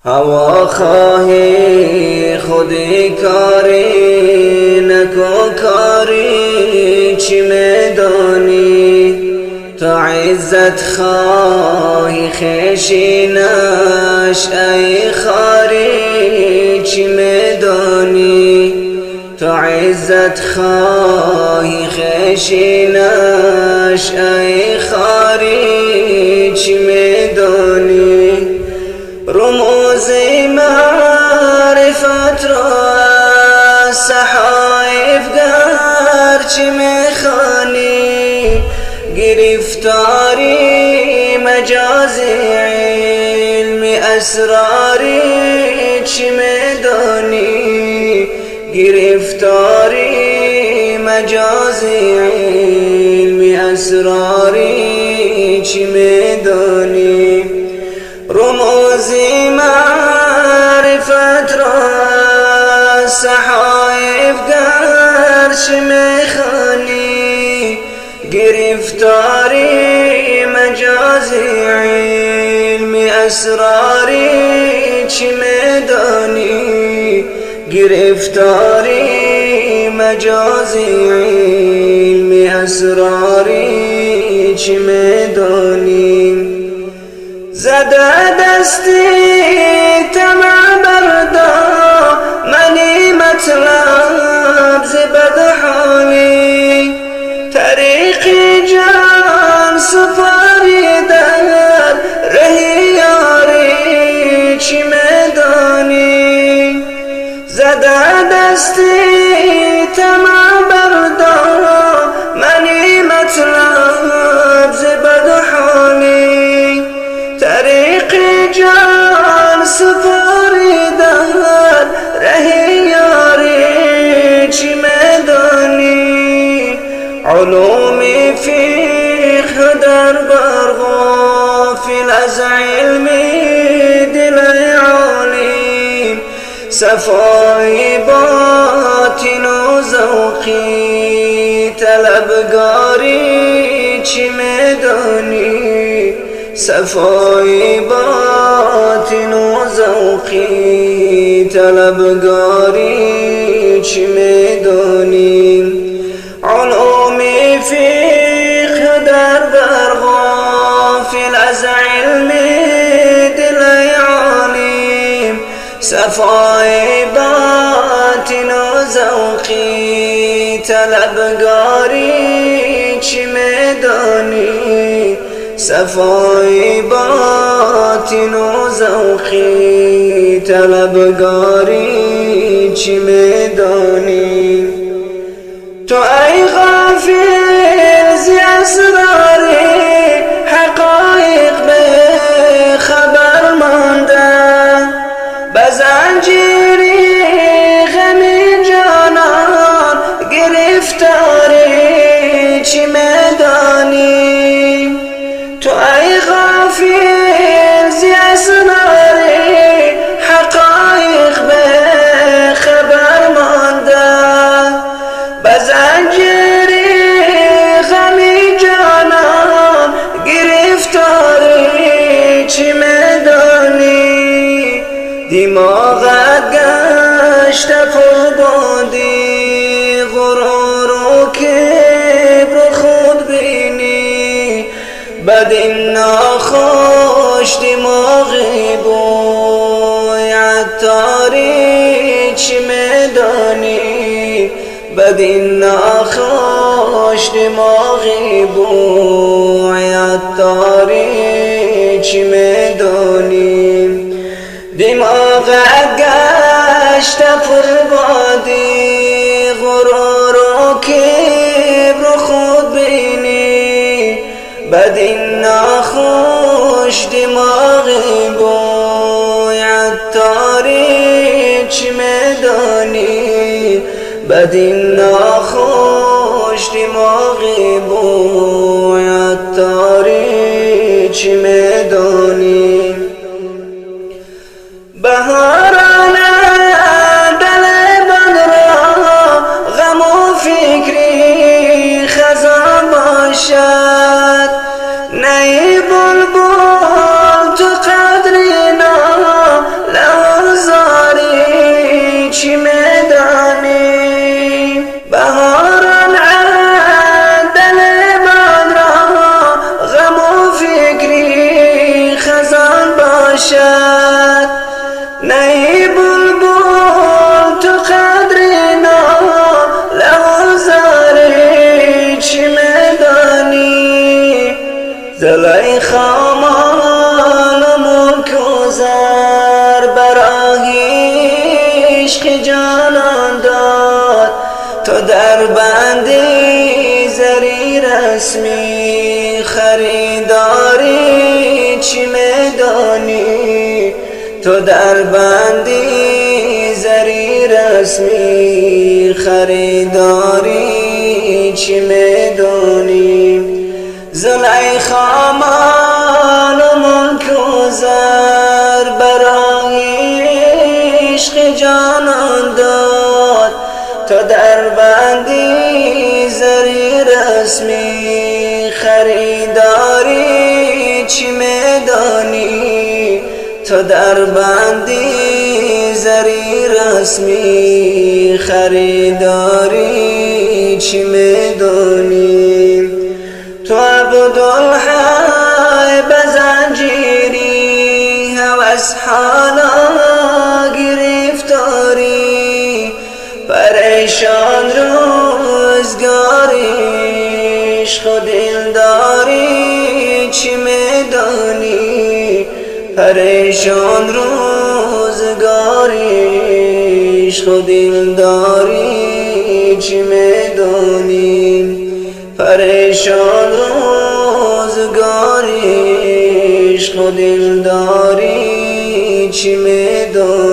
هوا خواهی خودی کاری نکو کاری چی میدانی، تو عزت خواهی خشینش ای خاری چی میدانی، تو عزت خواهی خشینش ای خاری چی میدانی، رموز معرفت را از صحایف گرچه میخوانی، گرفتاری مجازی علم اسراری چی میدانی، گرفتاری مجازی علم اسراری چی میدانی، رموزی معرفت را صحایف گرچه میخوانی، گرفتاری مجازی علم اسراری چی میدانی، گرفتاری مجازی علم اسراری چی میدانی، زده دستی طمع بردا منی مطلب زبد حالی، طریق جان سپاری در رهی یاری چی میدانی، زده دستی طمع بردا منی مطلب زبد حالی، طریق جان سپاری در رهی یاری چی میدانی، علوم فقه در بر غافل از علم دل عالم، صفای باطن و ذوقی طلبگاری چی میدانی، صفای باطن و ذوقی طلبگاری چی میدانی، علوم فقه در بر غافل از علم دل عالم، صفای باطن و ذوقی طلبگاری چی میدانی، صفای باطن و ذوقی طلبگاری چی میدانی، تو ای غافل زی اسرار حقایق به خبر مانده، بزنجیری غم جانان گرفتاری چی میدانی، تو ای غافل زی اسرار حقایق به خبر مانده، بزنجیری غمی جانان گرفتاری چی میدانی، دماغت گشته پربادی غرور و کبر خود بینی، بد این ناخوش دماغی بوی عطاری چی میدانی، بد این ناخوش دماغی بوی عطاری چی میدانی، دماغت گشته پربادی غرور و کبر خود بینی، بد این ناخوش دماغی بوی عطاری چی میدانی، بد این ناخوش دماغی بوی عطاری چی میدانی، بهاران دل من را غم و فکری خزان باشد، نی بلبل تو قدری عشق جانان داد. تو در بندی زری رسمی خریداری چی میدانی؟ تو در بندی زری رسمی خریداری چی میدانی؟ زلیخا مال و ملک و زر برای عشق جانان داد. تو در بندی زری رسمی خریداری چی میدانی؟ تو در بندی زری رسمی خریداری چی میدانی؟ تو عبدالحی بزنجیری هوس حالا گرفتاری، پریشان روزگاریش خود دلداری چی میدانی؟ پریشان روزگاریش خود دلداری چی میدانی؟ پریشان روزگاریش خود دلداری چی میدانی؟